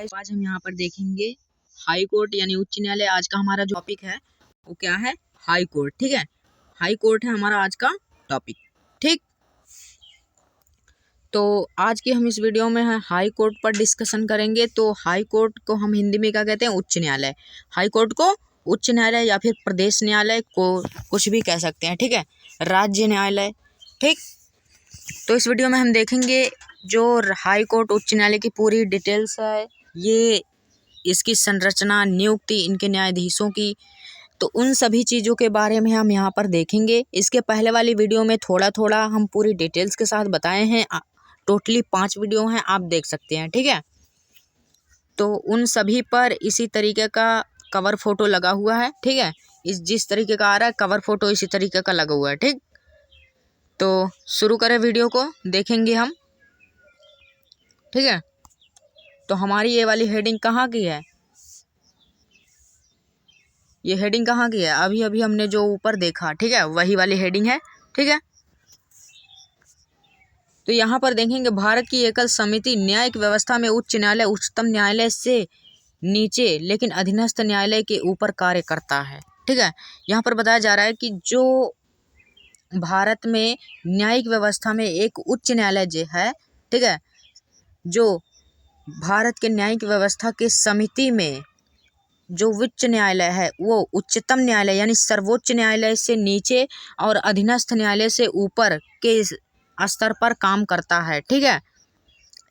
आज हम यहाँ पर देखेंगे हाई कोर्ट यानी उच्च न्यायालय। आज का हमारा जो टॉपिक है वो क्या है? High court. ठीक है, हाई कोर्ट है हमारा आज का टॉपिक। ठीक, तो आज की हम इस वीडियो में हाई कोर्ट पर डिस्कशन करेंगे। तो हाई कोर्ट को हम हिंदी में क्या कहते हैं? उच्च न्यायालय। हाई कोर्ट को उच्च न्यायालय या फिर प्रदेश न्यायालय को कुछ भी कह सकते हैं। ठीक है, राज्य न्यायालय। ठीक, तो इस वीडियो में हम देखेंगे जो हाई कोर्ट उच्च न्यायालय की पूरी डिटेल्स है, ये इसकी संरचना, नियुक्ति, इनके न्यायाधीशों की, तो उन सभी चीज़ों के बारे में हम यहाँ पर देखेंगे। इसके पहले वाली वीडियो में थोड़ा थोड़ा हम पूरी डिटेल्स के साथ बताए हैं। टोटली 5 वीडियो हैं, आप देख सकते हैं। ठीक है, तो उन सभी पर इसी तरीके का कवर फोटो लगा हुआ है। ठीक है, जिस तरीके का आ रहा है कवर फोटो इसी तरीके का लगा हुआ है। ठीक, तो शुरू करें, वीडियो को देखेंगे हम। ठीक है, तो हमारी ये वाली हेडिंग कहाँ की है? ये हेडिंग कहाँ की है? अभी अभी हमने जो ऊपर देखा, ठीक है, वही वाली हेडिंग है। ठीक है, तो यहाँ पर देखेंगे भारत की एकल समिति न्यायिक व्यवस्था में उच्च न्यायालय उच्चतम न्यायालय से नीचे लेकिन अधीनस्थ न्यायालय के ऊपर कार्य करता है। ठीक है, यहाँ पर बताया जा रहा है कि जो भारत में न्यायिक व्यवस्था में एक उच्च न्यायालय जो है, ठीक है, जो भारत के न्यायिक व्यवस्था की समिति में जो उच्च न्यायालय है वो उच्चतम न्यायालय यानी सर्वोच्च न्यायालय से नीचे और अधीनस्थ न्यायालय से ऊपर के स्तर पर काम करता है। ठीक है,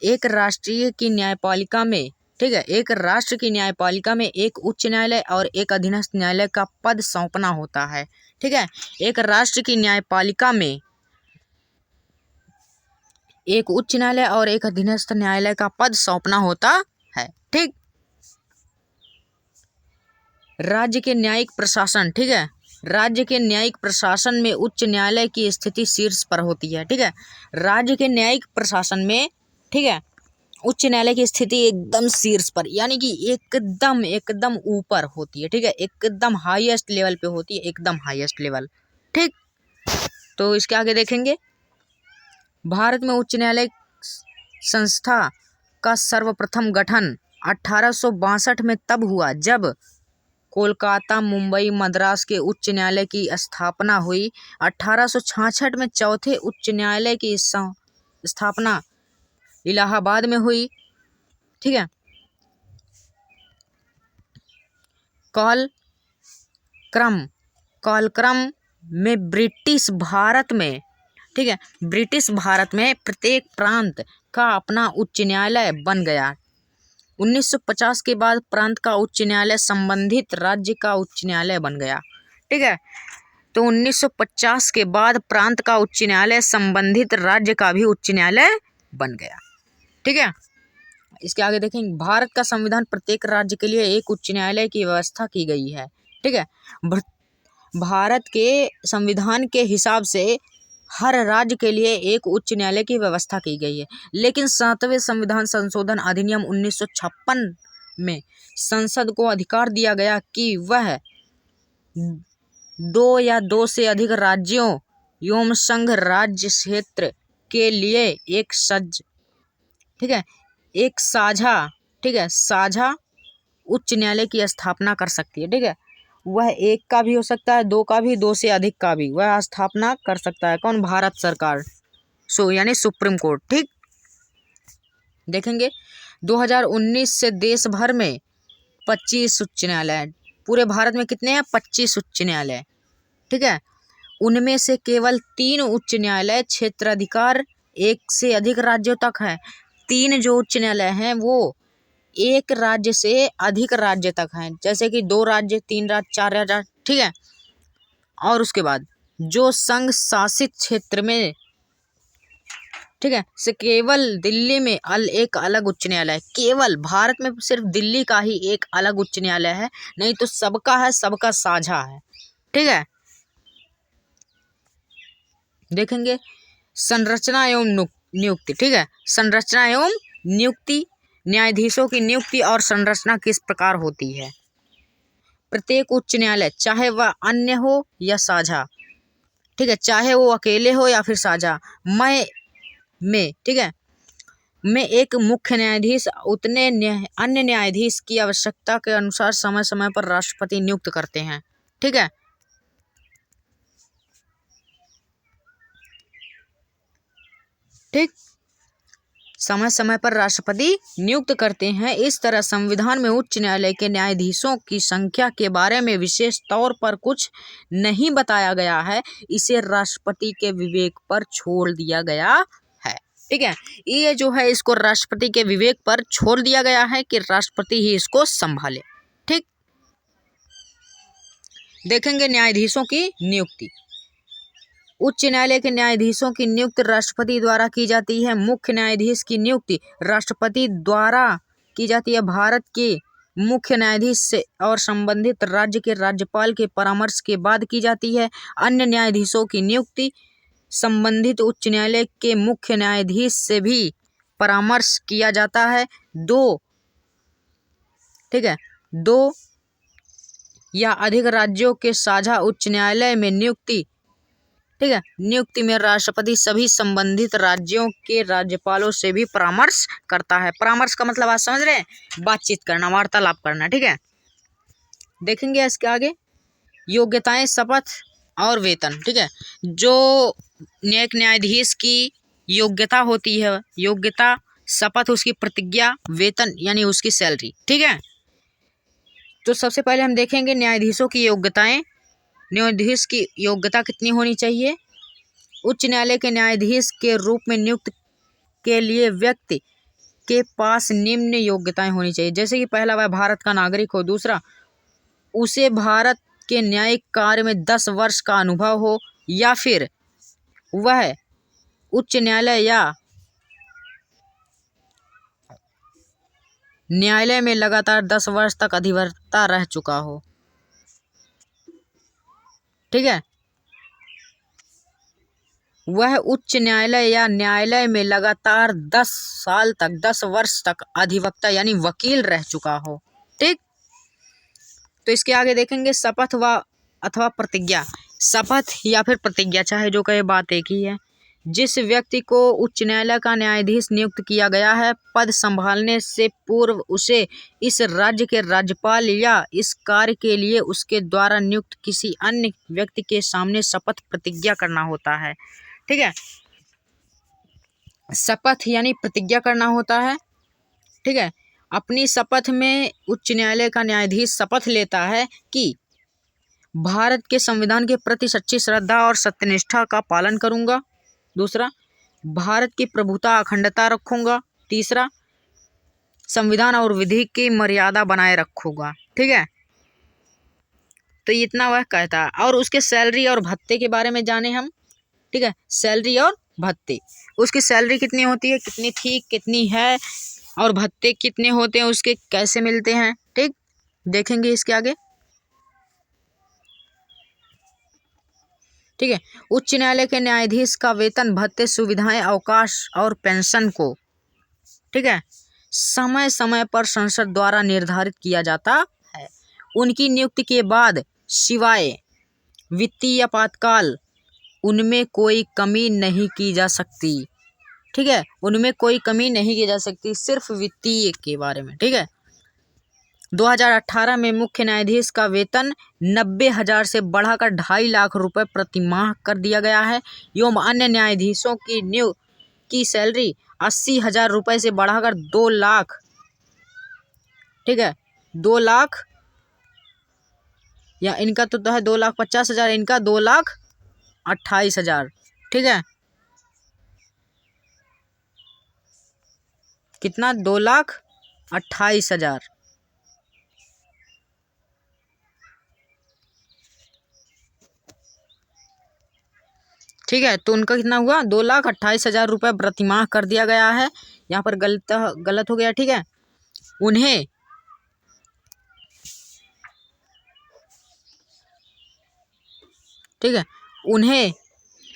एक राष्ट्रीय की न्यायपालिका में, ठीक है, एक राष्ट्र की न्यायपालिका में एक उच्च न्यायालय और एक अधीनस्थ न्यायालय का पद सौंपना होता है। ठीक है, एक राष्ट्र की न्यायपालिका में एक उच्च न्यायालय और एक अधीनस्थ न्यायालय का पद सौंपना होता है। ठीक, राज्य के न्यायिक प्रशासन, ठीक है, राज्य के न्यायिक प्रशासन में उच्च न्यायालय की स्थिति शीर्ष पर होती है। ठीक है, राज्य के न्यायिक प्रशासन में, ठीक है, उच्च न्यायालय की स्थिति एकदम शीर्ष पर यानी कि एकदम एकदम ऊपर होती है। ठीक है, एकदम हाईएस्ट लेवल पे होती है, एकदम हाईएस्ट लेवल। ठीक, तो इसके आगे देखेंगे भारत में उच्च न्यायालय संस्था का सर्वप्रथम गठन 1862 में तब हुआ जब कोलकाता, मुंबई, मद्रास के उच्च न्यायालय की स्थापना हुई। 1866 में चौथे उच्च न्यायालय की स्थापना इलाहाबाद में हुई। ठीक है, कालक्रम में ब्रिटिश भारत में, ठीक है, ब्रिटिश भारत में प्रत्येक प्रांत का अपना उच्च न्यायालय बन गया। 1950 के बाद प्रांत का उच्च न्यायालय संबंधित राज्य का उच्च न्यायालय बन गया। ठीक है, तो 1950 के बाद प्रांत का उच्च न्यायालय संबंधित राज्य का भी उच्च न्यायालय बन गया। ठीक है, इसके आगे देखेंगे भारत का संविधान प्रत्येक राज्य के लिए एक उच्च न्यायालय की व्यवस्था की गई है। ठीक है, भारत के संविधान के हिसाब से हर राज्य के लिए एक उच्च न्यायालय की व्यवस्था की गई है। लेकिन 7वें संविधान संशोधन अधिनियम 1956 में संसद को अधिकार दिया गया कि वह 2 या 2 से अधिक राज्यों एवं संघ राज्य क्षेत्र के लिए ठीक है, एक साझा, ठीक है, साझा उच्च न्यायालय की स्थापना कर सकती है। ठीक है, वह एक का भी हो सकता है, 2 का भी, 2 से अधिक का भी वह स्थापना कर सकता है। कौन? भारत सरकार, यानी सुप्रीम कोर्ट। ठीक, देखेंगे 2019 से देश भर में 25 उच्च न्यायालय। पूरे भारत में कितने हैं? 25 उच्च न्यायालय। ठीक है, उनमें से केवल 3 उच्च न्यायालय क्षेत्राधिकार 1 से अधिक राज्यों तक है। 3 जो उच्च न्यायालय हैं वो एक राज्य से अधिक राज्य तक हैं, जैसे कि 2 राज्य, 3 राज्य, 4 राज्य। ठीक है, और उसके बाद जो संघ शासित क्षेत्र में, ठीक है, से केवल दिल्ली में एक अलग उच्च न्यायालय है। केवल भारत में सिर्फ दिल्ली का ही एक अलग उच्च न्यायालय है, नहीं तो सबका है, सबका साझा है। ठीक है, देखेंगे संरचना एवं नियुक्ति। ठीक है, संरचना एवं नियुक्ति, न्यायाधीशों की नियुक्ति और संरचना किस प्रकार होती है? प्रत्येक उच्च न्यायालय चाहे वह अन्य हो या साझा, ठीक है, चाहे वो अकेले हो या फिर साझा, ठीक है, में एक मुख्य न्यायाधीश उतने अन्य न्यायाधीश की आवश्यकता के अनुसार समय समय पर राष्ट्रपति नियुक्त करते हैं। ठीक है, ठीक, समय समय पर राष्ट्रपति नियुक्त करते हैं। इस तरह संविधान में उच्च न्यायालय के न्यायाधीशों की संख्या के बारे में विशेष तौर पर कुछ नहीं बताया गया है, इसे राष्ट्रपति के विवेक पर छोड़ दिया गया है। ठीक है, ये जो है इसको राष्ट्रपति के विवेक पर छोड़ दिया गया है कि राष्ट्रपति ही इसको संभाले। ठीक, देखेंगे न्यायाधीशों की नियुक्ति। उच्च न्यायालय के न्यायाधीशों की नियुक्ति राष्ट्रपति द्वारा की जाती है। मुख्य न्यायाधीश की नियुक्ति राष्ट्रपति द्वारा की जाती है। भारत के मुख्य न्यायाधीश से और संबंधित राज्य के राज्यपाल के परामर्श के बाद की जाती है। अन्य न्यायाधीशों की नियुक्ति संबंधित उच्च न्यायालय के मुख्य न्यायाधीश से भी परामर्श किया जाता है। ठीक है, 2 या अधिक राज्यों के साझा उच्च न्यायालय में नियुक्ति, ठीक है, नियुक्ति में राष्ट्रपति सभी संबंधित राज्यों के राज्यपालों से भी परामर्श करता है। परामर्श का मतलब आप समझ रहे हैं, बातचीत करना, वार्तालाप करना। ठीक है, देखेंगे इसके आगे योग्यताएं, शपथ और वेतन। ठीक है, जो एक न्यायाधीश की योग्यता होती है, योग्यता, शपथ उसकी प्रतिज्ञा, वेतन यानी उसकी सैलरी। ठीक है, तो सबसे पहले हम देखेंगे न्यायाधीशों की योग्यताएं। न्यायाधीश की योग्यता कितनी होनी चाहिए? उच्च न्यायालय के न्यायाधीश के रूप में नियुक्त के लिए व्यक्ति के पास निम्न योग्यताएं होनी चाहिए। जैसे कि पहला, वह भारत का नागरिक हो। दूसरा, उसे भारत के न्यायिक कार्य में 10 वर्ष का अनुभव हो, या फिर वह उच्च न्यायालय या न्यायालय में लगातार 10 वर्ष तक अधिवक्ता रह चुका हो। ठीक है, वह उच्च न्यायालय या न्यायालय में लगातार 10 साल तक, 10 वर्ष तक अधिवक्ता यानी वकील रह चुका हो। ठीक, तो इसके आगे देखेंगे शपथ व अथवा प्रतिज्ञा। शपथ या फिर प्रतिज्ञा, चाहे जो कहे, बात एक ही है। जिस व्यक्ति को उच्च न्यायालय का न्यायाधीश नियुक्त किया गया है, पद संभालने से पूर्व उसे इस राज्य के राज्यपाल या इस कार्य के लिए उसके द्वारा नियुक्त किसी अन्य व्यक्ति के सामने शपथ प्रतिज्ञा करना होता है। ठीक है, शपथ यानी प्रतिज्ञा करना होता है। ठीक है, अपनी शपथ में उच्च न्यायालय का न्यायाधीश शपथ लेता है कि भारत के संविधान के प्रति सच्ची श्रद्धा और सत्यनिष्ठा का पालन करूंगा। दूसरा, भारत की प्रभुता अखंडता रखूंगा। तीसरा, संविधान और विधि की मर्यादा बनाए रखूंगा। ठीक है, तो इतना वह कहता है। और उसके सैलरी और भत्ते के बारे में जाने हम। ठीक है, सैलरी और भत्ते, उसकी सैलरी कितनी होती है, कितनी थी, कितनी है, और भत्ते कितने होते हैं, उसके कैसे मिलते हैं। ठीक, देखेंगे इसके आगे। ठीक है, उच्च न्यायालय के न्यायाधीश का वेतन, भत्ते, सुविधाएं, अवकाश और पेंशन को, ठीक है, समय समय पर संसद द्वारा निर्धारित किया जाता है। उनकी नियुक्ति के बाद सिवाय वित्तीय आपातकाल उनमें कोई कमी नहीं की जा सकती। ठीक है, उनमें कोई कमी नहीं की जा सकती, सिर्फ वित्तीय के बारे में। ठीक है, 2018 में मुख्य न्यायाधीश का वेतन 90,000 से बढ़ाकर 2.5 लाख रुपए प्रति माह कर दिया गया है, एवं अन्य न्यायाधीशों की सैलरी 80,000 रुपए से बढ़ाकर 2 लाख, ठीक है, 2 लाख, या इनका तो है 2,50,000, इनका 2,28,000। ठीक है, कितना, 2,28,000। ठीक है, तो उनका कितना हुआ, 2,28,000 रुपये प्रतिमाह कर दिया गया है। यहाँ पर गलत हो गया। ठीक है, उन्हें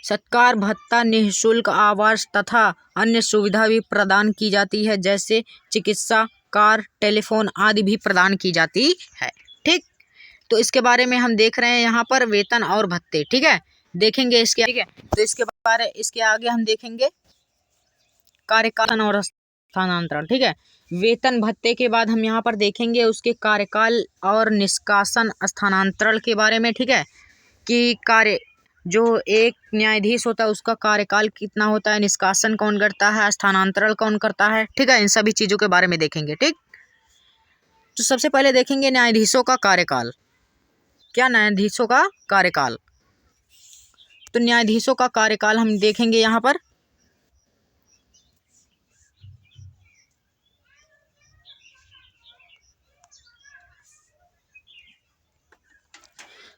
सत्कार भत्ता, निःशुल्क आवास तथा अन्य सुविधा भी प्रदान की जाती है, जैसे चिकित्सा, कार, टेलीफोन आदि भी प्रदान की जाती है। ठीक, तो इसके बारे में हम देख रहे हैं यहाँ पर वेतन और भत्ते। ठीक है, देखेंगे इसके। ठीक है, तो इसके आगे हम देखेंगे कार्यकाल और स्थानांतरण, ठीक है। वेतन भत्ते के बाद हम यहाँ पर देखेंगे उसके कार्यकाल और निष्कासन स्थानांतरण के बारे में, ठीक है, कि कार्य जो एक न्यायाधीश होता है उसका कार्यकाल कितना होता है, निष्कासन कौन करता है, स्थानांतरण कौन करता है, ठीक है। इन सभी चीज़ों के बारे में देखेंगे, ठीक। तो सबसे पहले देखेंगे न्यायाधीशों का कार्यकाल। क्या न्यायाधीशों का कार्यकाल? तो न्यायाधीशों का कार्यकाल हम देखेंगे यहाँ पर।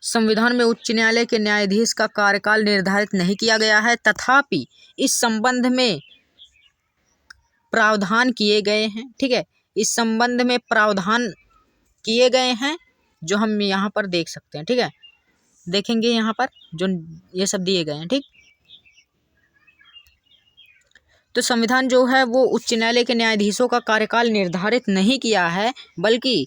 संविधान में उच्च न्यायालय के न्यायाधीश का कार्यकाल निर्धारित नहीं किया गया है, तथापि इस संबंध में प्रावधान किए गए हैं, ठीक है। इस संबंध में प्रावधान किए गए हैं जो हम यहाँ पर देख सकते हैं, ठीक है। देखेंगे यहाँ पर जो ये सब दिए गए हैं, ठीक। तो संविधान जो है वो उच्च न्यायालय के न्यायाधीशों का कार्यकाल निर्धारित नहीं किया है, बल्कि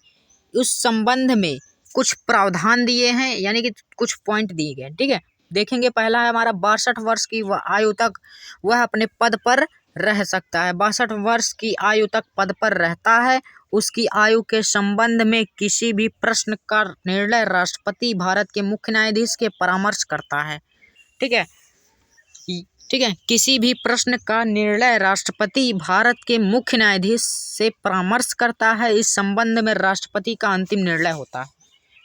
उस संबंध में कुछ प्रावधान दिए हैं, यानी कि कुछ पॉइंट दिए गए, ठीक है। देखेंगे पहला है हमारा 62 वर्ष की आयु तक वह अपने पद पर रह सकता है। 62 वर्ष की आयु तक पद पर रहता है। उसकी आयु के संबंध में किसी भी प्रश्न का निर्णय राष्ट्रपति भारत के मुख्य न्यायाधीश के परामर्श करता है, ठीक है। ठीक है, किसी भी प्रश्न का निर्णय राष्ट्रपति भारत के मुख्य न्यायाधीश से परामर्श करता है। इस संबंध में राष्ट्रपति का अंतिम निर्णय होता है,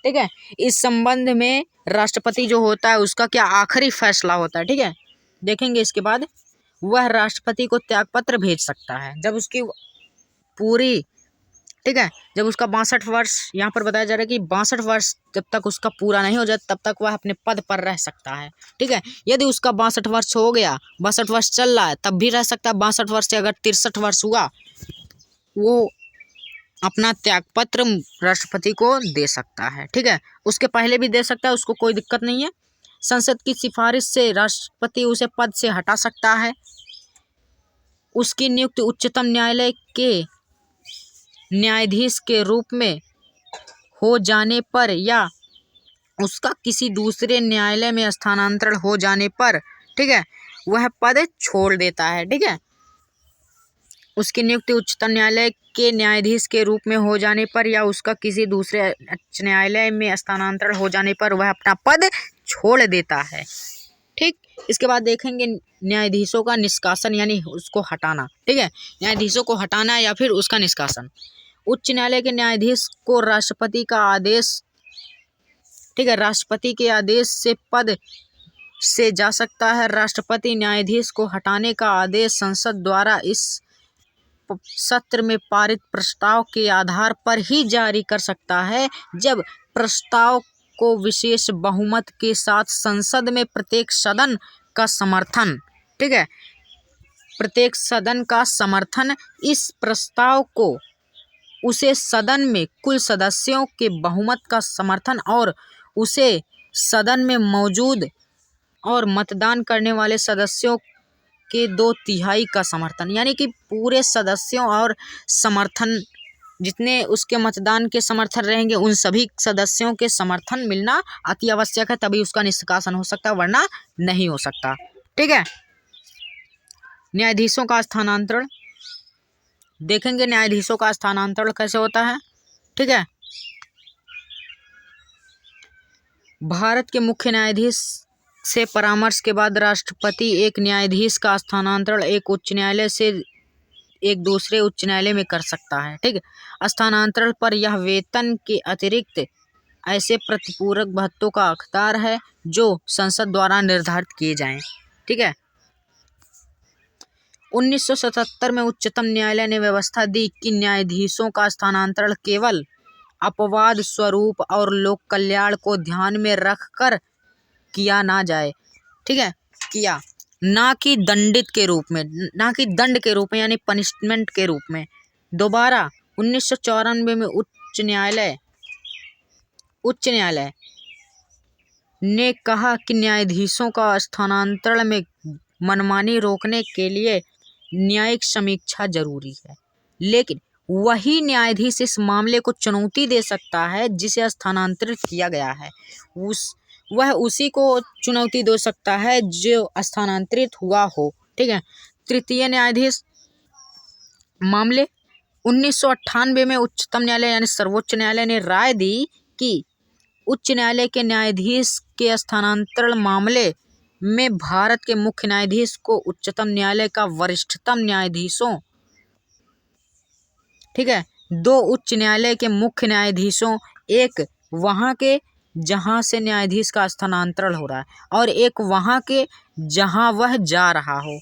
ठीक है। इस संबंध में राष्ट्रपति जो होता है उसका क्या आखिरी फैसला होता है, ठीक है। देखेंगे इसके बाद वह राष्ट्रपति को त्यागपत्र भेज सकता है जब उसकी पूरी, ठीक है, जब उसका 62 वर्ष, यहाँ पर बताया जा रहा है कि 62 वर्ष जब तक उसका पूरा नहीं हो जाता तब तक वह अपने पद पर रह सकता है, ठीक है। यदि उसका 62 वर्ष हो गया, 62 वर्ष चल रहा है तब भी रह सकता है। 62 वर्ष से अगर 63 वर्ष हुआ वो अपना त्यागपत्र राष्ट्रपति को दे सकता है, ठीक है। उसके पहले भी दे सकता है, उसको कोई दिक्कत नहीं है। संसद की सिफारिश से राष्ट्रपति उसे पद से हटा सकता है। उसकी नियुक्ति उच्चतम न्यायालय के न्यायाधीश के रूप में हो जाने पर या उसका किसी दूसरे न्यायालय में स्थानांतरण हो जाने पर, ठीक है, वह पद छोड़ देता है, ठीक है। उसकी नियुक्ति उच्चतम न्यायालय के न्यायाधीश के रूप में हो जाने पर या उसका किसी दूसरे उच्च न्यायालय में स्थानांतरण हो जाने पर वह अपना पद छोड़ देता है, ठीक। इसके बाद देखेंगे न्यायाधीशों का निष्कासन, यानी उसको हटाना, ठीक है। न्यायाधीशों को हटाना या फिर उसका निष्कासन। उच्च न्यायालय के न्यायाधीश को राष्ट्रपति का आदेश, ठीक है, राष्ट्रपति के आदेश से पद से जा सकता है। राष्ट्रपति न्यायाधीश को हटाने का आदेश संसद द्वारा इस सत्र में पारित प्रस्ताव के आधार पर ही जारी कर सकता है, जब प्रस्ताव को विशेष बहुमत के साथ संसद में प्रत्येक सदन का समर्थन, ठीक है, प्रत्येक सदन का समर्थन। इस प्रस्ताव को उसे सदन में कुल सदस्यों के बहुमत का समर्थन और उसे सदन में मौजूद और मतदान करने वाले सदस्यों के 2/3 का समर्थन, यानी कि पूरे सदस्यों और समर्थन जितने उसके मतदान के समर्थन रहेंगे उन सभी सदस्यों के समर्थन मिलना अति आवश्यक है, तभी उसका निष्कासन हो सकता है, वरना नहीं हो सकता, ठीक है। न्यायाधीशों का स्थानांतरण देखेंगे, न्यायाधीशों का स्थानांतरण कैसे होता है, ठीक है। भारत के मुख्य न्यायाधीश से परामर्श के बाद राष्ट्रपति एक न्यायाधीश का स्थानांतरण एक उच्च न्यायालय से एक दूसरे उच्च न्यायालय में कर सकता है, ठीक है। स्थानांतरण पर यह वेतन के अतिरिक्त ऐसे प्रतिपूरक भत्तों का हकदार है जो संसद द्वारा निर्धारित किए जाएं, ठीक है। 1977 में उच्चतम न्यायालय ने व्यवस्था दी कि न्यायाधीशों का स्थानांतरण केवल अपवाद स्वरूप और लोक कल्याण को ध्यान में रखकर किया ना जाए, ठीक है, किया ना कि दंडित के रूप में, ना कि दंड के रूप में, यानी पनिशमेंट के रूप में। दोबारा 1994 में उच्च न्यायालय ने कहा कि न्यायाधीशों का स्थानांतरण में मनमानी रोकने के लिए न्यायिक समीक्षा जरूरी है, लेकिन वही न्यायाधीश इस मामले को चुनौती दे सकता है जिसे स्थानांतरित किया गया है। वह उसी को चुनौती दे सकता है जो स्थानांतरित हुआ हो, ठीक है। तृतीय न्यायाधीश मामले 1998 में उच्चतम न्यायालय यानी सर्वोच्च न्यायालय ने राय दी कि उच्च न्यायालय के न्यायाधीश के स्थानांतरण मामले में भारत के मुख्य न्यायाधीश को उच्चतम न्यायालय का वरिष्ठतम न्यायाधीशों, ठीक है, 2 उच्च न्यायालय के मुख्य न्यायाधीशों, एक वहाँ के जहाँ से न्यायाधीश का स्थानांतरण हो रहा है और एक वहाँ के जहाँ वह जा रहा हो,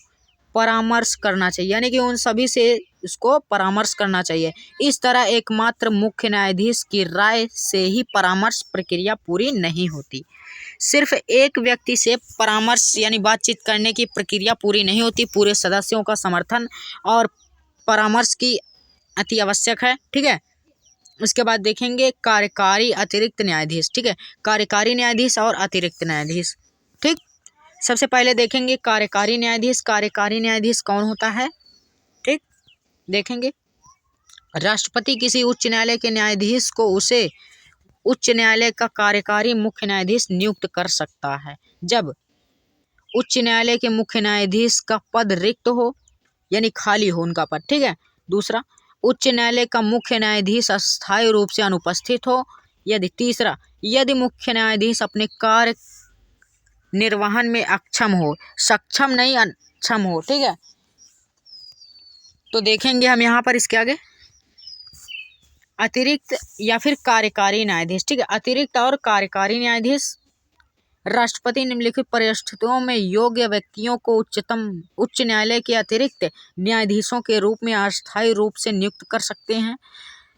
परामर्श करना चाहिए, यानी कि उन सभी से उसको परामर्श करना चाहिए। इस तरह एकमात्र मुख्य न्यायाधीश की राय से ही परामर्श प्रक्रिया पूरी नहीं होती। सिर्फ एक व्यक्ति से परामर्श यानी बातचीत करने की प्रक्रिया पूरी नहीं होती, पूरे सदस्यों का समर्थन और परामर्श की अति आवश्यक है, ठीक है। उसके बाद देखेंगे कार्यकारी अतिरिक्त न्यायाधीश, ठीक है, कार्यकारी न्यायाधीश और अतिरिक्त न्यायाधीश, ठीक। सबसे पहले देखेंगे कार्यकारी न्यायाधीश। कार्यकारी न्यायाधीश कौन होता है, ठीक, देखेंगे। राष्ट्रपति किसी उच्च न्यायालय के न्यायाधीश को उसे उच्च न्यायालय का कार्यकारी मुख्य न्यायाधीश नियुक्त कर सकता है जब उच्च न्यायालय के मुख्य न्यायाधीश का पद रिक्त हो यानी खाली हो उनका पद, ठीक है। दूसरा, उच्च न्यायालय का मुख्य न्यायाधीश अस्थायी रूप से अनुपस्थित हो। तीसरा, यदि मुख्य न्यायाधीश अपने कार्य निर्वहन में अक्षम हो, सक्षम नहीं अक्षम हो, ठीक है। तो देखेंगे हम यहाँ पर इसके आगे अतिरिक्त या फिर कार्यकारी न्यायाधीश, ठीक है। अतिरिक्त और कार्यकारी न्यायाधीश, राष्ट्रपति निम्नलिखित परिस्थितियों में योग्य व्यक्तियों को उच्च न्यायालय के अतिरिक्त न्यायाधीशों के रूप में अस्थायी रूप से नियुक्त कर सकते हैं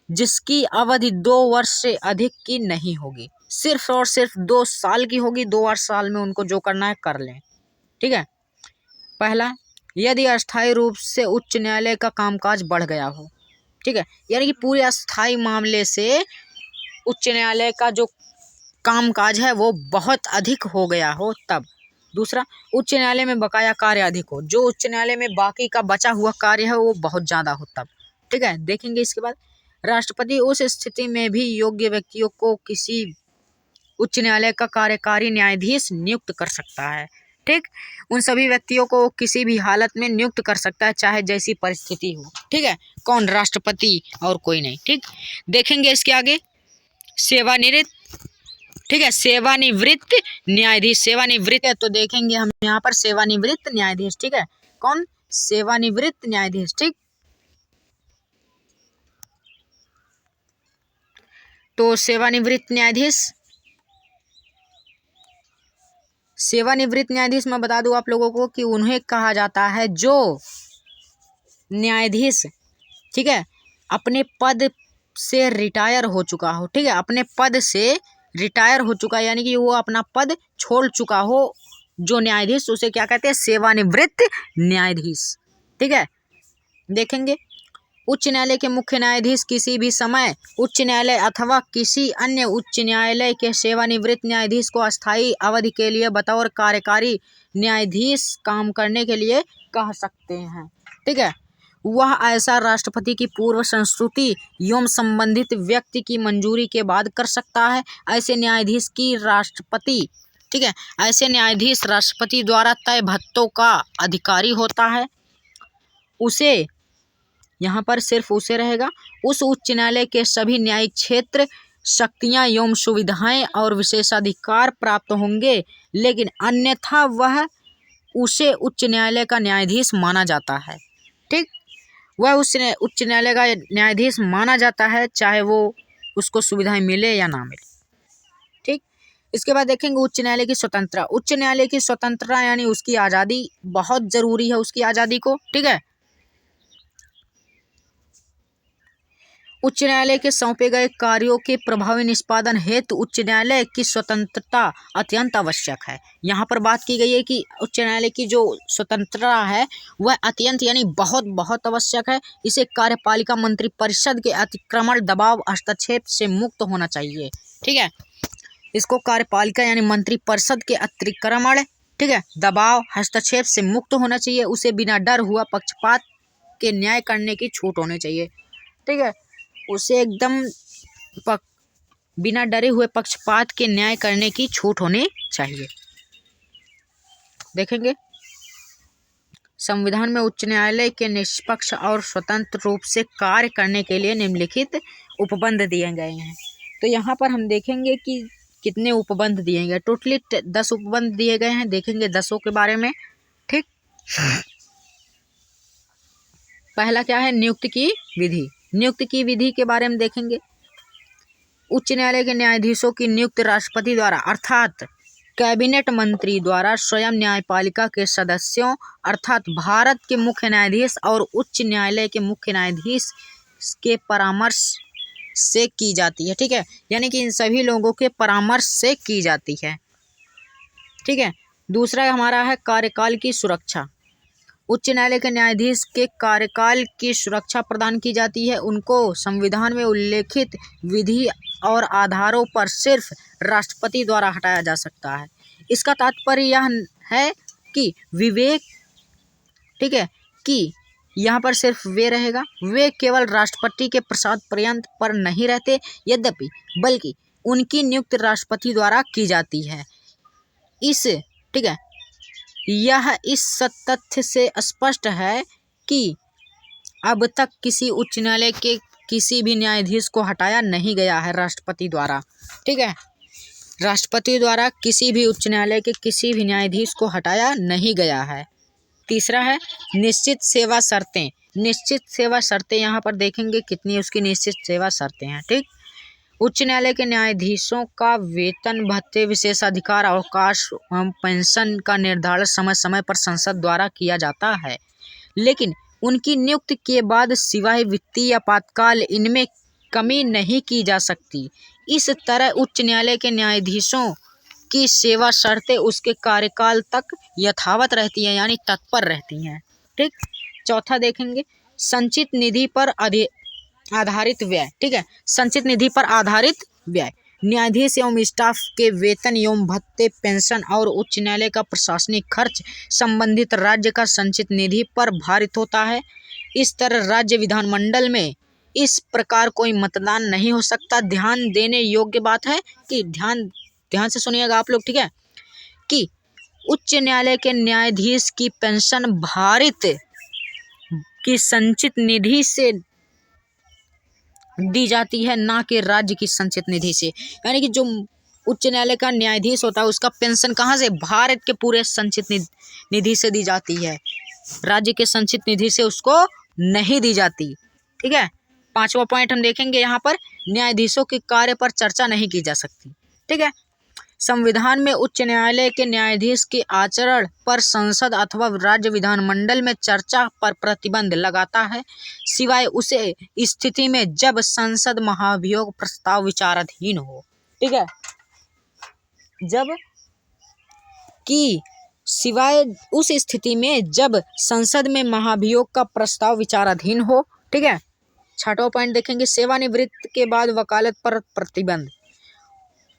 जिसकी अवधि 2 वर्ष से अधिक की नहीं होगी, सिर्फ और सिर्फ 2 साल की होगी। 2 साल में उनको जो करना है कर लें, ठीक है। पहला, यदि अस्थायी रूप से उच्च न्यायालय का कामकाज बढ़ गया हो, ठीक है, यानी कि पूरे अस्थायी मामले से उच्च न्यायालय का जो कामकाज है वो बहुत अधिक हो गया हो तब। दूसरा, उच्च न्यायालय में बकाया कार्य अधिक हो, जो उच्च न्यायालय में बाकी का बचा हुआ कार्य है वो बहुत ज़्यादा हो तब, ठीक है। देखेंगे इसके बाद राष्ट्रपति उस स्थिति में भी योग्य व्यक्तियों को किसी उच्च न्यायालय का कार्यकारी न्यायाधीश नियुक्त कर सकता है, ठीक। उन सभी व्यक्तियों को किसी भी हालत में नियुक्त कर सकता है चाहे जैसी परिस्थिति हो, ठीक है। कौन, राष्ट्रपति और कोई नहीं, ठीक। देखेंगे इसके आगे सेवानिवृत्त, ठीक है, सेवानिवृत्त न्यायाधीश। सेवानिवृत्त है तो देखेंगे हम यहाँ पर सेवानिवृत्त न्यायाधीश, ठीक है। कौन, सेवानिवृत्त न्यायाधीश, ठीक। तो सेवानिवृत्त न्यायाधीश मैं बता दूं आप लोगों को कि उन्हें कहा जाता है जो न्यायाधीश, ठीक है, अपने पद से रिटायर हो चुका हो, ठीक है, अपने पद से रिटायर हो चुका है यानी कि वो अपना पद छोड़ चुका हो, जो न्यायाधीश, उसे क्या कहते हैं, सेवानिवृत्त न्यायाधीश, ठीक है। देखेंगे उच्च न्यायालय के मुख्य न्यायाधीश किसी भी समय उच्च न्यायालय अथवा किसी अन्य उच्च न्यायालय के सेवानिवृत्त न्यायाधीश को अस्थायी अवधि के लिए बतौर कार्यकारी न्यायाधीश काम करने के लिए कह सकते हैं, ठीक है। वह ऐसा राष्ट्रपति की पूर्व संस्तुति एवं संबंधित व्यक्ति की मंजूरी के बाद कर सकता है। ऐसे न्यायाधीश की राष्ट्रपति, ठीक है, ऐसे न्यायाधीश राष्ट्रपति द्वारा तय भत्तों का अधिकारी होता है। उसे यहाँ पर सिर्फ उसे रहेगा उस उच्च न्यायालय के सभी न्यायिक क्षेत्र, शक्तियाँ एवं सुविधाएं और विशेषाधिकार प्राप्त होंगे, लेकिन अन्यथा वह उसे उच्च न्यायालय का न्यायाधीश माना जाता है, ठीक। वह उस उच्च न्यायालय का न्यायाधीश माना जाता है चाहे वो उसको सुविधाएं मिले या ना मिले, ठीक। इसके बाद देखेंगे उच्च न्यायालय की स्वतंत्रता। उच्च न्यायालय की स्वतंत्रता यानी उसकी आज़ादी बहुत ज़रूरी है, उसकी आज़ादी को, ठीक है। उच्च न्यायालय के सौंपे गए कार्यों के प्रभावी निष्पादन हेतु उच्च न्यायालय की स्वतंत्रता अत्यंत आवश्यक है। यहाँ पर बात की गई है कि उच्च न्यायालय की जो स्वतंत्रता है वह अत्यंत यानी बहुत बहुत आवश्यक है। इसे कार्यपालिका मंत्रिपरिषद के अतिक्रमण, दबाव, हस्तक्षेप से मुक्त होना चाहिए, ठीक है। इसको कार्यपालिका यानी मंत्रिपरिषद के अतिक्रमण, ठीक है, दबाव, हस्तक्षेप से मुक्त होना चाहिए। उसे बिना डर हुआ पक्षपात के न्याय करने की छूट होनी चाहिए, ठीक है। उसे एकदम बिना डरे हुए पक्षपात के न्याय करने की छूट होनी चाहिए। देखेंगे संविधान में उच्च न्यायालय के निष्पक्ष और स्वतंत्र रूप से कार्य करने के लिए निम्नलिखित उपबंध दिए गए हैं। तो यहाँ पर हम देखेंगे कि कितने उपबंध दिए गए, टोटली 10 उपबंध दिए गए हैं। देखेंगे 10 के बारे में। ठीक, पहला क्या है, नियुक्ति की विधि। नियुक्ति की विधि के बारे में देखेंगे। उच्च न्यायालय के न्यायाधीशों की नियुक्ति राष्ट्रपति द्वारा अर्थात कैबिनेट मंत्री द्वारा स्वयं न्यायपालिका के सदस्यों अर्थात भारत के मुख्य न्यायाधीश और उच्च न्यायालय के मुख्य न्यायाधीश के परामर्श से की जाती है। ठीक है, यानी कि इन सभी लोगों के परामर्श से की जाती है। ठीक है, दूसरा हमारा है कार्यकाल की सुरक्षा। उच्च न्यायालय के न्यायाधीश के कार्यकाल की सुरक्षा प्रदान की जाती है। उनको संविधान में उल्लेखित विधि और आधारों पर सिर्फ राष्ट्रपति द्वारा हटाया जा सकता है। इसका तात्पर्य यह है कि विवेक, ठीक है, कि यहाँ पर सिर्फ वे रहेगा, वे केवल राष्ट्रपति के प्रसाद पर्यंत पर नहीं रहते यद्यपि, बल्कि उनकी नियुक्ति राष्ट्रपति द्वारा की जाती है। ठीक है, यह इस तथ्य से स्पष्ट है कि अब तक किसी उच्च न्यायालय के किसी भी न्यायाधीश को हटाया नहीं गया है राष्ट्रपति द्वारा। ठीक है, राष्ट्रपति द्वारा किसी भी उच्च न्यायालय के किसी भी न्यायाधीश को हटाया नहीं गया है। तीसरा है निश्चित सेवा शर्तें। निश्चित सेवा शर्तें यहाँ पर देखेंगे कितनी उसकी निश्चित सेवा शर्तें हैं। ठीक, उच्च न्यायालय के न्यायाधीशों का वेतन, भत्ते, विशेषाधिकार, अवकाश एवं पेंशन का निर्धारण समय समय पर संसद द्वारा किया जाता है, लेकिन उनकी नियुक्ति के बाद सिवाय वित्तीय आपातकाल इनमें कमी नहीं की जा सकती। इस तरह उच्च न्यायालय के न्यायाधीशों की सेवा शर्तें उसके कार्यकाल तक यथावत रहती हैं, यानी तत्पर रहती हैं। ठीक, चौथा देखेंगे संचित निधि पर आधारित व्यय। ठीक है, संचित निधि पर आधारित व्यय। न्यायाधीश एवं स्टाफ के वेतन एवं भत्ते, पेंशन और उच्च न्यायालय का प्रशासनिक खर्च संबंधित राज्य का संचित निधि पर भारित होता है। इस तरह राज्य विधानमंडल में इस प्रकार कोई मतदान नहीं हो सकता। ध्यान देने योग्य बात है कि ध्यान से सुनिएगा आप लोग। ठीक है, कि उच्च न्यायालय के न्यायाधीश की पेंशन भारित की संचित निधि से दी जाती है, ना कि राज्य की संचित निधि से। यानी कि जो उच्च न्यायालय का न्यायाधीश होता है उसका पेंशन कहाँ से, भारत के पूरे संचित निधि से दी जाती है, राज्य के संचित निधि से उसको नहीं दी जाती। ठीक है, पांचवा पॉइंट हम देखेंगे यहाँ पर न्यायाधीशों के कार्य पर चर्चा नहीं की जा सकती। ठीक है, संविधान में उच्च न्यायालय के न्यायाधीश के आचरण पर संसद अथवा राज्य विधानमंडल में चर्चा पर प्रतिबंध लगाता है, सिवाय उसे स्थिति में जब संसद महाभियोग प्रस्ताव विचाराधीन हो। ठीक है, जब कि सिवाय उस स्थिति में जब संसद में महाभियोग का प्रस्ताव विचाराधीन हो। ठीक है, छठवां पॉइंट देखेंगे सेवानिवृत्ति के बाद वकालत पर प्रतिबंध।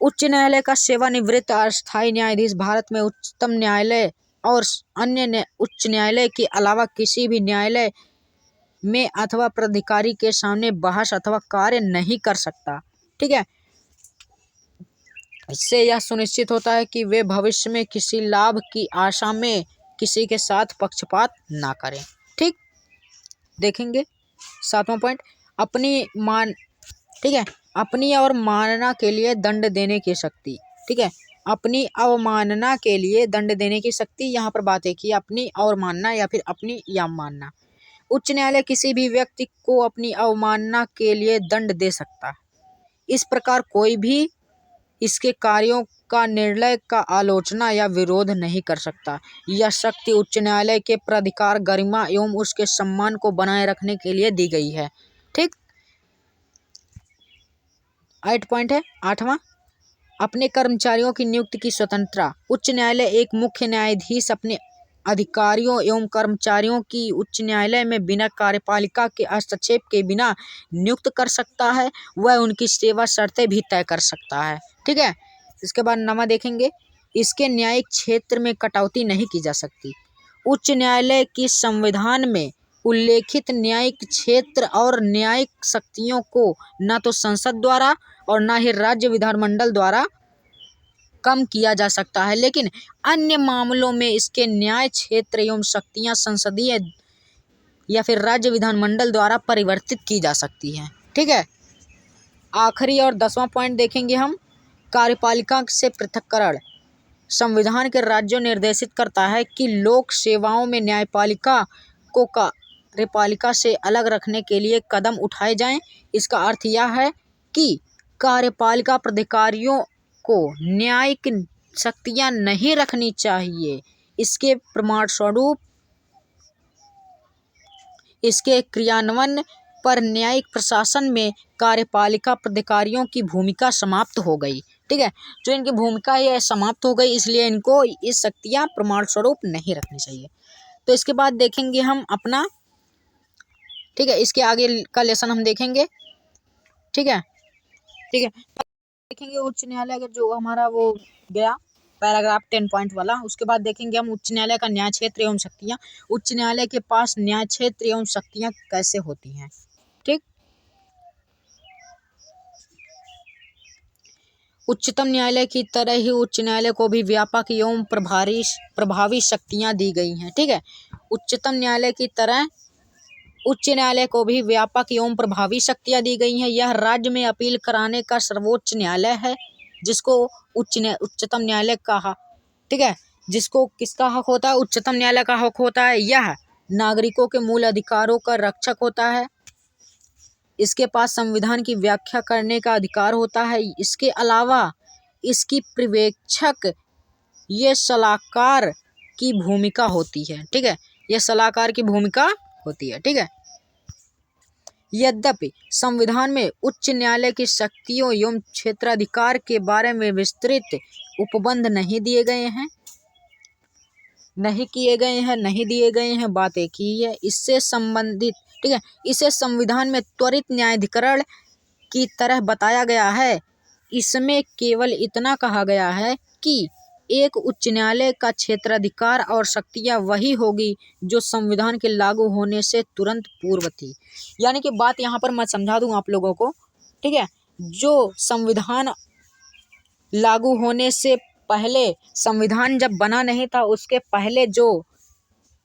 उच्च न्यायालय का सेवानिवृत्त अस्थायी न्यायाधीश भारत में उच्चतम न्यायालय और अन्य उच्च न्यायालय के अलावा किसी भी न्यायालय में अथवा प्राधिकारी के सामने बहस अथवा कार्य नहीं कर सकता। ठीक है, इससे यह सुनिश्चित होता है कि वे भविष्य में किसी लाभ की आशा में किसी के साथ पक्षपात ना करें। ठीक, देखेंगे सातवां पॉइंट ठीक है, अपनी अवमानना के लिए दंड देने की शक्ति। ठीक है, अपनी अवमानना के लिए दंड देने की शक्ति। यहाँ पर बात है कि अपनी अवमानना या फिर अपनी या मानना। उच्च न्यायालय किसी भी व्यक्ति को अपनी अवमानना के लिए दंड दे सकता है। इस प्रकार कोई भी इसके कार्यों का निर्णय का आलोचना या विरोध नहीं कर सकता। यह शक्ति उच्च न्यायालय के प्राधिकार, गरिमा एवं उसके सम्मान को बनाए रखने के लिए दी गई है। ठीक, 8 पॉइंट है आठवां, अपने कर्मचारियों की नियुक्ति की स्वतंत्रता। उच्च न्यायालय एक मुख्य न्यायाधीश अपने अधिकारियों एवं कर्मचारियों की उच्च न्यायालय में बिना कार्यपालिका के हस्तक्षेप के बिना नियुक्त कर सकता है। वह उनकी सेवा शर्तें भी तय कर सकता है। ठीक है, इसके बाद 9वां देखेंगे इसके न्यायिक क्षेत्र में कटौती नहीं की जा सकती। उच्च न्यायालय की संविधान में उल्लेखित न्यायिक क्षेत्र और न्यायिक शक्तियों को न तो संसद द्वारा और न ही राज्य विधानमंडल द्वारा कम किया जा सकता है, लेकिन अन्य मामलों में इसके न्याय क्षेत्र एवं शक्तियां संसदीय या फिर राज्य विधानमंडल द्वारा परिवर्तित की जा सकती हैं। ठीक है, आखिरी और 10वां पॉइंट देखेंगे हम, कार्यपालिका से पृथक्करण। संविधान के राज्यों निर्देशित करता है कि लोक सेवाओं में न्यायपालिका को कार्यपालिका से अलग रखने के लिए कदम उठाए जाएं। इसका अर्थ यह है कि कार्यपालिका प्राधिकारियों को न्यायिक शक्तियां नहीं रखनी चाहिए। इसके प्रमाणस्वरूप इसके क्रियान्वयन पर न्यायिक प्रशासन में कार्यपालिका प्राधिकारियों की भूमिका समाप्त हो गई। ठीक है, जो इनकी भूमिका है समाप्त हो गई, इसलिए इनको ये शक्तियां प्रमाण स्वरूप नहीं रखनी चाहिए। तो इसके बाद देखेंगे हम अपना, ठीक है, इसके आगे का लेसन हम देखेंगे। ठीक है, ठीक है, देखेंगे उच्च न्यायालय का जो हमारा वो गया पैराग्राफ 10 पॉइंट वाला। उसके बाद देखेंगे हम उच्च न्यायालय का न्याय क्षेत्र एवं शक्तियां। उच्च न्यायालय के पास न्याय क्षेत्र एवं शक्तियां कैसे होती हैं। ठीक, उच्चतम न्यायालय की तरह ही उच्च न्यायालय को भी व्यापक एवं प्रभावी शक्तियां दी गई हैं। ठीक है, उच्चतम न्यायालय की तरह उच्च न्यायालय को भी व्यापक एवं प्रभावी शक्तियां दी गई हैं। यह राज्य में अपील कराने का सर्वोच्च न्यायालय है, जिसको उच्चतम न्यायालय कहा। ठीक है, जिसको किसका हक होता है, उच्चतम न्यायालय का हक होता है। यह नागरिकों के मूल अधिकारों का रक्षक होता है। इसके पास संविधान की व्याख्या करने का अधिकार होता है। इसके अलावा इसकी पर्यवेक्षक ये सलाहकार की भूमिका होती है। ठीक है, यह सलाहकार की भूमिका होती है। ठीक है, यद्यपि संविधान में उच्च न्यायालय की शक्तियों एवं क्षेत्राधिकार के बारे में विस्तृत उपबंध नहीं दिए गए हैं, नहीं दिए गए हैं, बात एक ही है। इससे संबंधित, ठीक है, इसे संविधान में त्वरित न्यायाधिकरण की तरह बताया गया है। इसमें केवल इतना कहा गया है कि एक उच्च न्यायालय का क्षेत्राधिकार और शक्तियां वही होगी जो संविधान के लागू होने से तुरंत पूर्व थी। यानी कि बात यहाँ पर मैं समझा दूं आप लोगों को। ठीक है, जो संविधान लागू होने से पहले, संविधान जब बना नहीं था उसके पहले जो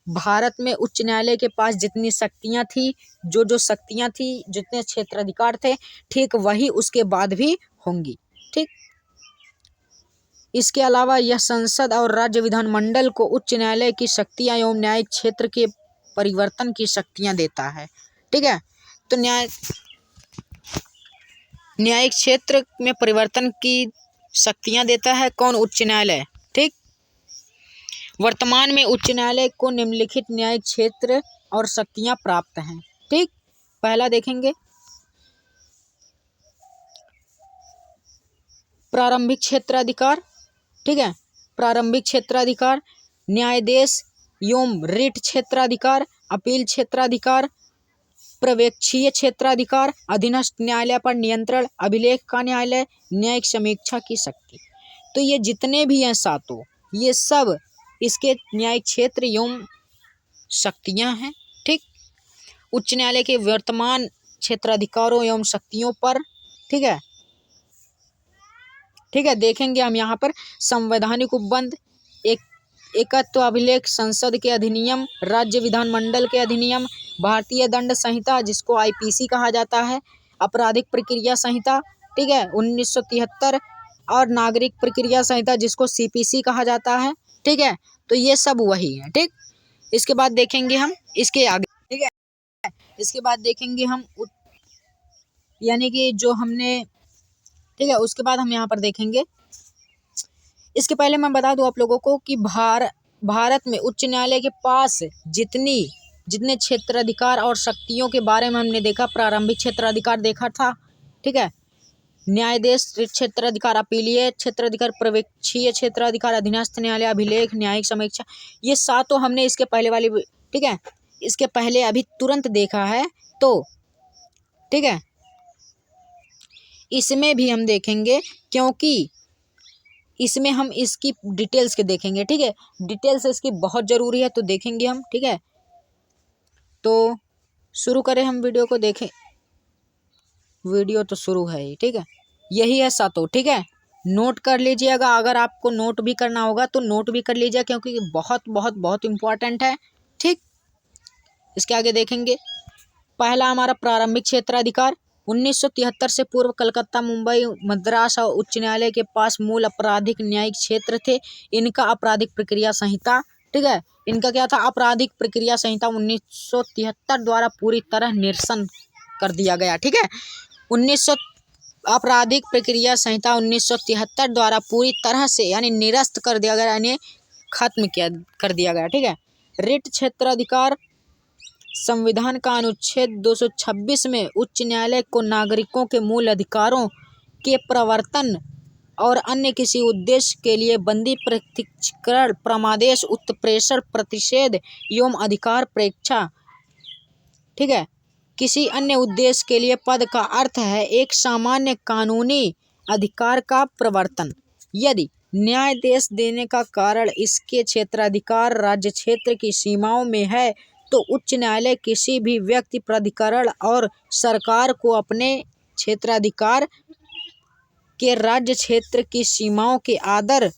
भारत में उच्च न्यायालय के पास जितनी शक्तियां थी, जो शक्तियां थी, जितने क्षेत्राधिकार थे, ठीक वही उसके बाद भी होंगी। ठीक, इसके अलावा यह संसद और राज्य विधानमंडल को उच्च न्यायालय की शक्तियां एवं न्यायिक क्षेत्र के परिवर्तन की शक्तियां देता है। ठीक है, तो न्यायिक क्षेत्र में परिवर्तन की शक्तियां देता है कौन, उच्च न्यायालय। ठीक, वर्तमान में उच्च न्यायालय को निम्नलिखित न्यायिक क्षेत्र और शक्तियां प्राप्त हैं। ठीक, पहला देखेंगे प्रारंभिक क्षेत्राधिकार। ठीक है, प्रारंभिक क्षेत्राधिकार, न्यायाधीश एवं रिट क्षेत्राधिकार, अपील क्षेत्राधिकार, पर्यवेक्षीय क्षेत्राधिकार, अधीनस्थ न्यायालय पर नियंत्रण, अभिलेख का न्यायालय, न्यायिक समीक्षा की शक्ति। तो ये जितने भी हैं सातों, ये सब इसके न्यायिक क्षेत्र एवं शक्तियां हैं। ठीक, उच्च न्यायालय के वर्तमान क्षेत्राधिकारों एवं शक्तियों पर, ठीक है, देखेंगे हम यहाँ पर संवैधानिक उपबंध, एकत्व अभिलेख, संसद के अधिनियम, राज्य विधानमंडल के अधिनियम, भारतीय दंड संहिता जिसको आईपीसी कहा जाता है, आपराधिक प्रक्रिया संहिता, ठीक है, 1973, और नागरिक प्रक्रिया संहिता जिसको सीपीसी कहा जाता है। ठीक है, तो ये सब वही है। ठीक, इसके बाद देखेंगे हम इसके आगे। ठीक है, इसके बाद देखेंगे हम यानी कि जो हमने, ठीक है, उसके बाद हम यहाँ पर देखेंगे। इसके पहले मैं बता दूं आप लोगों को कि भारत में उच्च न्यायालय के पास जितने क्षेत्राधिकार और शक्तियों के बारे में हमने देखा, प्रारंभिक क्षेत्राधिकार देखा था। ठीक है, न्यायाधीश क्षेत्राधिकार, अपीलीय क्षेत्राधिकार, पर्यवेक्षीय क्षेत्राधिकार, अधीनस्थ न्यायालय, अभिलेख, न्यायिक समीक्षा, ये सातों हमने इसके पहले वाली, ठीक है, इसके पहले अभी तुरंत देखा है। तो ठीक है, इसमें भी हम देखेंगे क्योंकि इसमें हम इसकी डिटेल्स के देखेंगे। ठीक है, डिटेल्स इसकी बहुत ज़रूरी है, तो देखेंगे हम। ठीक है, तो शुरू करें हम वीडियो को। देखें, वीडियो तो शुरू है ही। ठीक है, यही है सातों। ठीक है, नोट कर लीजिएगा, अगर आपको नोट भी करना होगा तो नोट भी कर लीजिए, क्योंकि बहुत बहुत बहुत इम्पोर्टेंट है। ठीक, इसके आगे देखेंगे। पहला हमारा प्रारंभिक क्षेत्राधिकार 1973 से पूर्व कलकत्ता, मुंबई, मद्रास और उच्च न्यायालय के पास मूल आपराधिक न्यायिक क्षेत्र थे। इनका आपराधिक प्रक्रिया संहिता, ठीक है, इनका क्या था, आपराधिक प्रक्रिया संहिता 1973 द्वारा पूरी तरह निरसन कर दिया गया। ठीक है, आपराधिक प्रक्रिया संहिता 1973 द्वारा पूरी तरह से यानी निरस्त कर दिया गया, यानी खत्म कर दिया गया। ठीक है, रिट क्षेत्राधिकार संविधान का अनुच्छेद 226 में उच्च न्यायालय को नागरिकों के मूल अधिकारों के प्रवर्तन और अन्य किसी उद्देश्य के लिए बंदी, प्रत्यक्षीकरण, प्रमादेश, उत्प्रेषण, प्रतिषेध एवं अधिकार प्रेक्षा, ठीक है, किसी अन्य उद्देश्य के लिए पद का अर्थ है एक सामान्य कानूनी अधिकार का प्रवर्तन। यदि न्यायादेश देने का कारण इसके क्षेत्राधिकार राज्य क्षेत्र की सीमाओं में है तो उच्च न्यायालय किसी भी व्यक्ति, प्राधिकरण और सरकार को अपने क्षेत्राधिकार के राज्य क्षेत्र की सीमाओं के आदर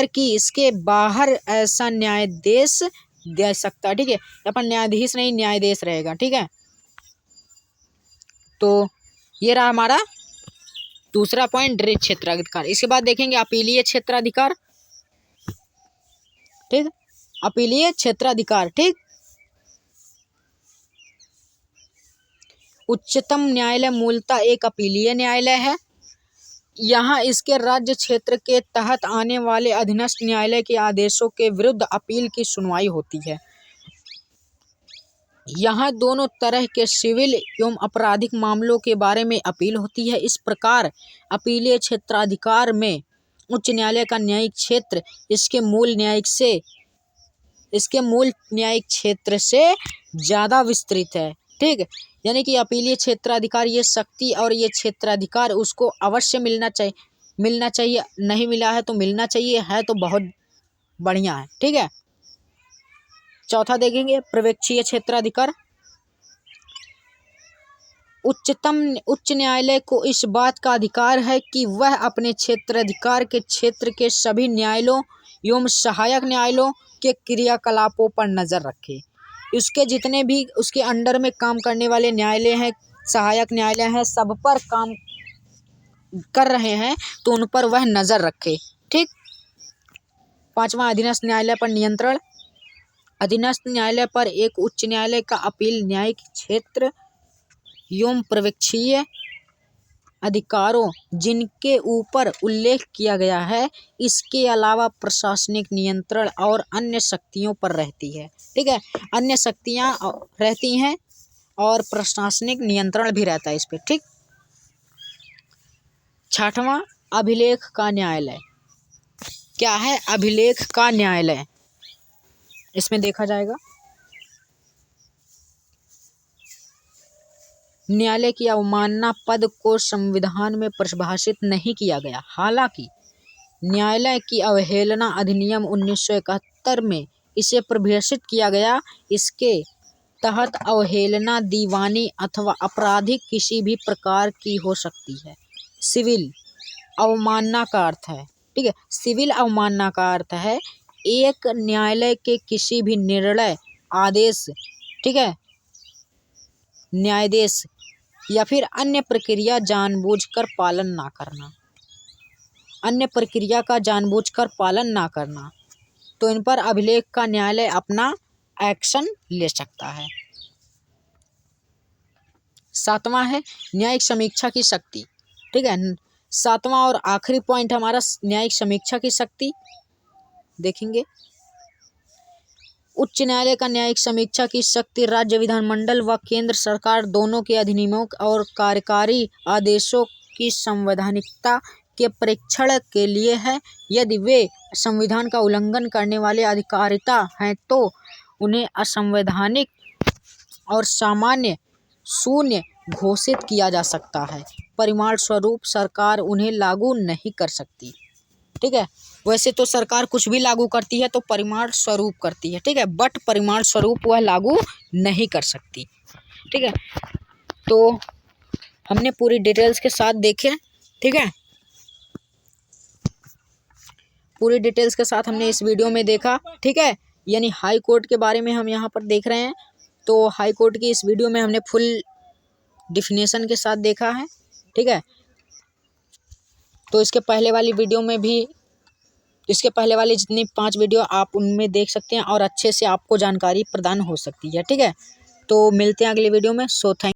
की इसके बाहर ऐसा न्यायादेश दे सकता है। ठीक है, यहाँ पर न्यायाधीश नहीं न्यायादेश रहेगा। ठीक है, तो ये रहा हमारा दूसरा पॉइंट, रिट क्षेत्राधिकार। इसके बाद देखेंगे अपीलीय क्षेत्राधिकार। ठीक, अपीलीय क्षेत्राधिकार। ठीक, उच्चतम न्यायालय मूलतः एक अपीलीय न्यायालय है। यहाँ इसके राज्य क्षेत्र के तहत आने वाले अधीनस्थ न्यायालय के आदेशों के विरुद्ध अपील की सुनवाई होती है। यहाँ दोनों तरह के सिविल एवं आपराधिक मामलों के बारे में अपील होती है। इस प्रकार अपीलीय क्षेत्राधिकार में उच्च न्यायालय का न्यायिक क्षेत्र इसके मूल न्यायिक क्षेत्र से ज़्यादा विस्तृत है। ठीक, यानी कि अपीलीय क्षेत्राधिकार ये शक्ति और ये क्षेत्राधिकार उसको अवश्य मिलना चाहिए, नहीं मिला है तो मिलना चाहिए, है तो बहुत बढ़िया है। ठीक है, चौथा देखेंगे पर्यवेक्षीय क्षेत्राधिकार। उच्च न्यायालय को इस बात का अधिकार है कि वह अपने क्षेत्राधिकार के क्षेत्र के सभी न्यायालयों एवं सहायक न्यायालयों के क्रियाकलापों पर नज़र रखे। उसके जितने भी उसके अंडर में काम करने वाले न्यायालय हैं, सहायक न्यायालय हैं, सब पर काम कर रहे हैं तो उन पर वह नज़र रखे। ठीक, पांचवा अधीनस्थ न्यायालय पर नियंत्रण। अधीनस्थ न्यायालय पर एक उच्च न्यायालय का अपील न्यायिक क्षेत्र एवं पर्यवेक्षीय अधिकारों जिनके ऊपर उल्लेख किया गया है, इसके अलावा प्रशासनिक नियंत्रण और अन्य शक्तियों पर रहती है। ठीक है, अन्य शक्तियां रहती हैं और प्रशासनिक नियंत्रण भी रहता है इस पर। ठीक, छठवां अभिलेख का न्यायालय। क्या है अभिलेख का न्यायालय? इसमें देखा जाएगा न्यायालय की अवमानना पद को संविधान में परिभाषित नहीं किया गया। हालांकि न्यायालय की अवहेलना अधिनियम 1971 में इसे परिभाषित किया गया। इसके तहत अवहेलना दीवानी अथवा आपराधिक किसी भी प्रकार की हो सकती है। सिविल अवमानना का अर्थ है, ठीक है, सिविल अवमानना का अर्थ है एक न्यायालय के किसी भी निर्णय, आदेश, ठीक है, न्यायादेश या फिर अन्य प्रक्रिया जानबूझकर पालन ना करना, अन्य प्रक्रिया का जानबूझकर पालन ना करना, तो इन पर अभिलेख का न्यायालय अपना एक्शन ले सकता है। सातवां है न्यायिक समीक्षा की शक्ति। ठीक है, सातवां और आखिरी पॉइंट हमारा न्यायिक समीक्षा की शक्ति देखेंगे। उच्च न्यायालय का न्यायिक समीक्षा की शक्ति राज्य विधानमंडल व केंद्र सरकार दोनों के अधिनियमों और कार्यकारी आदेशों की संवैधानिकता के परीक्षण के लिए है। यदि वे संविधान का उल्लंघन करने वाले अधिकारिता हैं तो उन्हें असंवैधानिक और सामान्य शून्य घोषित किया जा सकता है। परिणाम स्वरूप सरकार उन्हें लागू नहीं कर सकती। ठीक है, वैसे तो सरकार कुछ भी लागू करती है तो परिमाण स्वरूप करती है। ठीक है, बट परिमाण स्वरूप वह लागू नहीं कर सकती। ठीक है, तो हमने पूरी डिटेल्स के साथ देखे ठीक है, पूरी डिटेल्स के साथ हमने इस वीडियो में देखा। ठीक है, यानी हाई कोर्ट के बारे में हम यहाँ पर देख रहे हैं। तो हाई कोर्ट की इस वीडियो में हमने फुल डिफिनेशन के साथ देखा है। ठीक है, तो इसके पहले वाली वीडियो में भी, इसके पहले वाली जितनी 5 वीडियो आप उनमें देख सकते हैं और अच्छे से आपको जानकारी प्रदान हो सकती है। ठीक है, तो मिलते हैं अगली वीडियो में। So thank